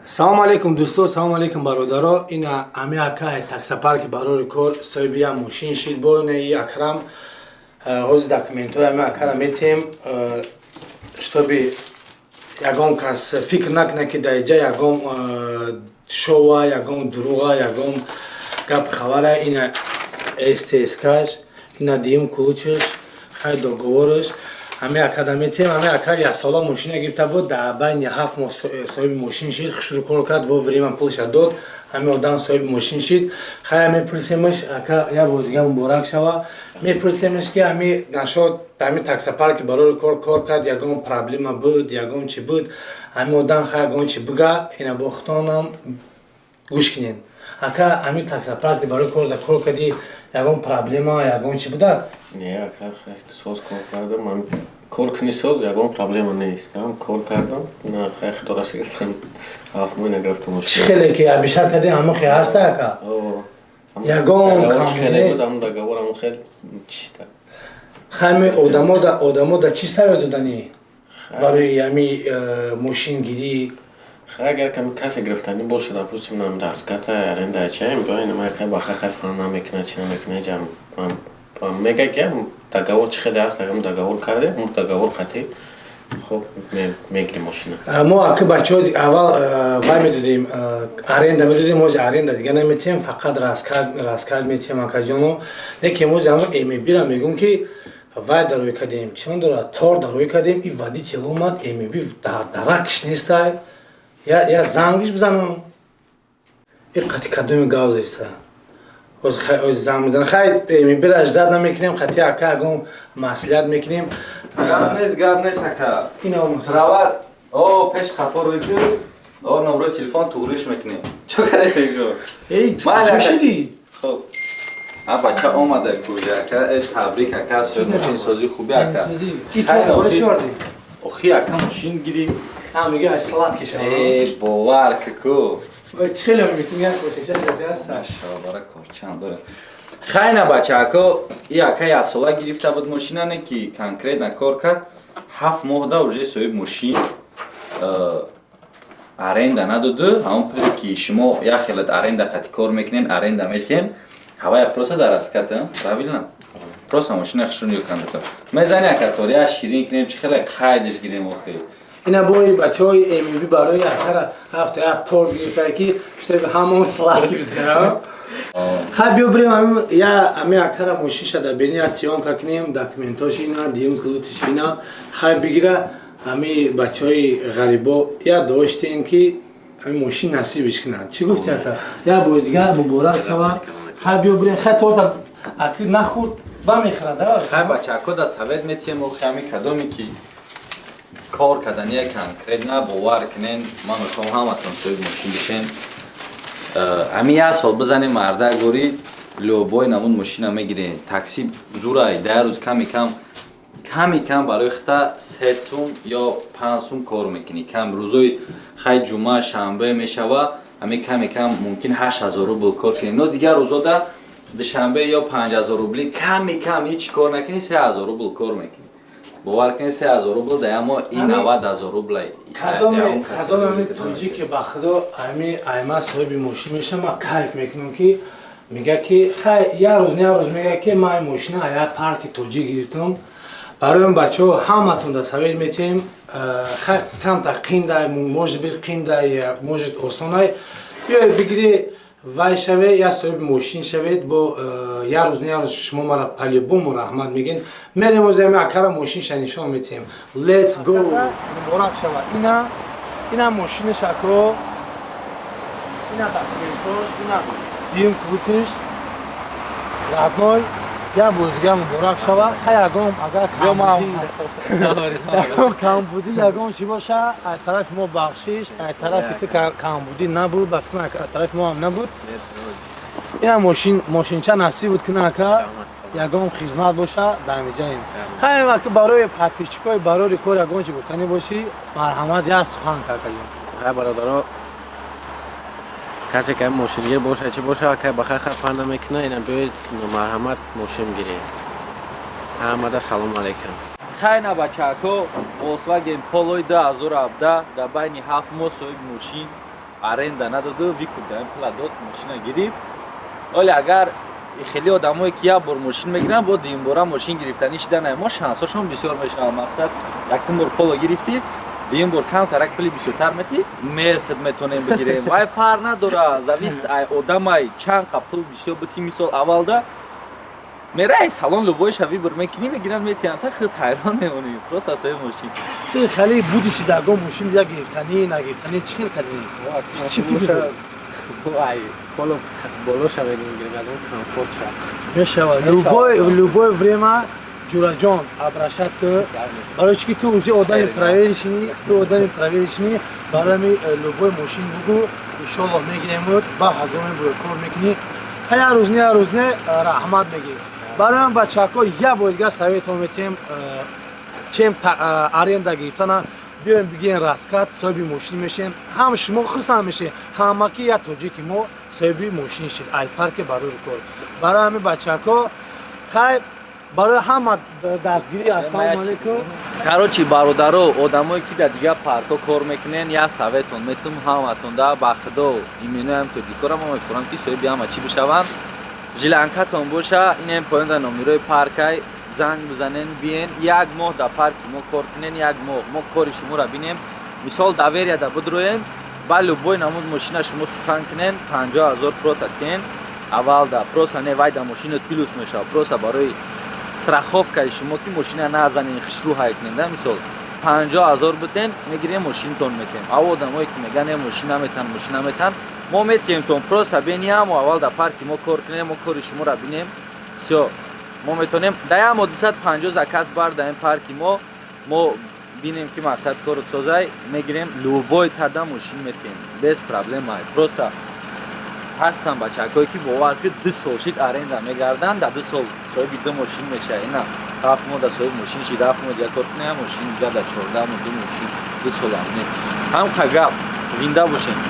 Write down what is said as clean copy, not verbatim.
Салом алейкум дӯстон, салом алейкум бародаро. Ин ами ака таксапарки барори кор соҳиби як мошин шид бо и Акрам ҳози документҳои ами акара метем, штоби ягон кас фикр накуна ки дар иҷа ягон шова, ягон дуруға, ягон гап хабара. Ина СТСКш, ина диюм кулучаш, хай договораш. Ами акада метем, ами ака як сола мошина гирифта буд, дар байни 7 моҳ соҳиби мошин шид, шурӯъ кор кард, во время пулша дод, ами одам соҳиби мошин шид. Хай мепурсемаш, ака як бор дига муборак шава. Мепурсемаш ки ами нашод ами таксапарки барори кор кор кард, ягон проблема буд, ягон чи буд. Ами одам хай ягон чи буга, ина бо хутонам гӯш кинен. Ака ами таксапарки барори кор кор карди, ягон проблема, ягон чи буда? Не, ака соз кор кардам, ман кор кунӣ соз, ягон проблема нест. Кор кардам, на хай худора шигиртам, 7 моҳ награфтам мошина. Чӣ хеле ки абишар кардем, ҳамон хел ҳаста ака? Ягон хеле буд, ҳамон договор ҳамон хел чиста. Хами одамо да чӣ саве додани барои ами мошингирӣ? Хай агар ками касе гирифтанӣ бошад, допустим, нам дастката аренда чаем, боян ма кай баха хай фаҳм намекуна, чи намекуна ҷам. Мега ки договор чӣ хеле аст, агар договор кардем, мо договор қатӣ, хуб мегирем мошина. Мо ака бачаҳо аввал вай медодем, аренда медодем, ҳози аренда дига наметем, фақат раскард метем акаҷоно. Лекин ҳози ҳамон МБ-ра мегӯм ки вай дарои кардем, чӣ дорад, тор дарои кардем, и водител омад, МБ даракш нестай, я зангиш бизанам, и қати кадоми гавзеста. Ози занг мезанам, хай МБ-ра аждад намекунем, қати ака ягон маслиҳат мекунем. Гап нест ака. Рава, пеш қафо рӯй ку, номерои телефон туғриш мекунем. Чо кардеш ҷо? Эй, ту куҷо шидӣ? Хуб. Бача омада куҷа ака, табрик ака, шуд мошинсозӣ хуби ака. И то добре чӣ варди? Охи ака мошин гирӣ. Мига ай салат кешава. Бовар ку. Чӣ хеле мекунӣ як бошеша каде аста? Машоалла корчанд дора. Хайна бача ака, и ака як сола гирифта буд мошина, не ки конкретно кор кард. 7 моҳ да уже соҳиб мошин аренда надоду, ҳамон пули ки шумо як хелат аренда қати кор мекунен, аренда метиҳен. Ҳава як просто дар аската, правильно? Просто мошина хушрун ёкан дата. Мезани ака тори я ширин кунем, чи хеле қайдиш гирем охи. Ина бои бачаҳои МБ барои акара ҳафта як тор гирифта ки штои ҳамон салатки бизанам. Хай биёбирем ами акара мошинша дар бирни аз сиёмка кунем, документош ина, диюм кулутиш ина. Хай бигира ами бачаҳои ғарибо я доштем ки ами мошин насибиш кунанд. Чӣ гуфти ата? Я бои дига муборак шава. Хай биёбирем, хай торта аки нахӯрд ба мехӯрад. Хай бача ака да совет метиҳем охи ами кадоме ки кор кардани конкретно бовар кунен, ман мехоҳам ҳаматон соҳиби мошин бишен. Ами як сол бизанем марда гори лӯбои намун мошина мегирем. Такси зурай 10 рӯз ками кам барои хута 3 сум ё 5 сум кор мекунӣ. Кам рӯзои хай ҷумъа, шанбе мешава, ами ками кам мумкин 8000 рубл кор кунем. Но дигар рӯзода душанбе ё 5000 рубли ками кам ҳеҷ кор накунӣ, 3000 рубл кор мекунӣ. бовар кунед 3000 рубл да ямо ин 90000 рубл кадоме ами тоҷи ки ба худо ами айма соҳиби мошин мешам, ма кайф мекунам ки мега ки хай як рӯз мега ки ман мошина як парки тоҷи гирифтам. Барои бачаҳо ҳаматон да совет метем, хай камта қиндай, может быть қиндай, может осонай, биёед бигири вай шавед, як соҳиби мошин шавед, бо як рӯз шумо мара по-любому раҳмат мегин. Мерем ози ами акара мошинша нишон метем. Let's go. Муборак шава. Ина мошинаш ако. Ина документош, ина диюм кулутиш. Родной, я бузга муборак шава. Хай ягон агар камбуди ягон чи боша, аз тарафи мо бахшиш, аз тарафи ту камбуди набуд, ба фикр аз тарафи мо ҳам набуд. Ина мошинча насиб буд кина ака ягон хизмат боша дамиҷаем. Хай ака барои подписчикои барори кор ягон чи гуфтанӣ бошӣ, марҳамат як сухан какаҷон. Хай бародаро, касе ки мошингир боша чи боша, ки ба хай фаҳм намекуна, ина биёед марҳамат мошин гирем. Ҳамада салом алейкум. Хайна бачако Volkswagen Polo 2017 дар байни 7 моҳ соҳиби мошин аренда надоду викупда пула дод мошина гирифт вале агар хеле одамое ки як бор мошин мегиранд бо дуюмбора мошин гирифтани шида не мо шансошон бисёр мешавад мақсад якум бор поло гирифтӣ дуюм бор камтарак пули бисёртар метӣ мерсед метонем бигирем вай фарқ надора завист одамай чанд қа пул бисёр бутӣ мисол аввалда мераи салон любой шави бор мекини мегиранд метиҳанд та худ ҳайрон мемонӣ просто асои мошин ти хеле будиши дагон мошин як гирифтани нагирифтани чӣ хел кардӣ чӣ фикр поло боло шавед мегиргадон комфорт шавад мешавад любое время ҷураҷон обращат ки барои чӣ ки ту уже одами проверишни барои любой мошин бугу иншоллоҳ мегирем ба ҳазоми кор мекунӣ як рӯзне раҳмат мегӣ барои бачаҳко як бор дигар советон метем чем аренда гирифтана биёем бигӯем раскат соҳиби мошин мешем ҳам шумо хурсанд мешед ҳамаки як тоҷики мо соҳиби мошин шед айпарки барои кор барои ҳамин бачаҳко хай барои ҳама дастгирӣ ассалому алайкум короче бародаро одамое ки дар дигар паркҳо кор мекунен як советон метум ҳаматон да ба худо именоям тоҷикора мо мефурам ки соҳиби ҳама чӣ бишаванд жиланкатон боша инем поёнда номерои паркай занг бизанен биен як моҳ дар парки мо кор кунен як моҳ мо кори шуморо бинем мисол доверияда бидроем ба любой намуд мошина шумо сухан кунен 50 000 просто тен аввалда просто не вай дар мошинот плюс мешавад просто барои страховкаи шумо ки мошина назанен хишрӯ ҳай кунен да мисол 50 000 бутен мегирем мошинтон метем ав одамое ки мегане мошина метан мо метиҳемтон просто бениам аввал дар парки мо кор кунем мо кори шуморо бинем всё мо метонем дар як моҳ 250 заказ бардаем парки мо бинем ки мақсад корот созай мегирем любой тада мошин метиҳем без проблемай просто ҳастанд бачаҳкое ки бовар ки 2 сол шид аренда мегарданд дар 2 сол соҳиби 2 мошин мешавад ина 7 моҳ дар соҳиби мошин шид 7 моҳ дигар кор кунем мошин дигар дар 14 моҳ 2 мошин 2 сол ҳам қагап зинда бошем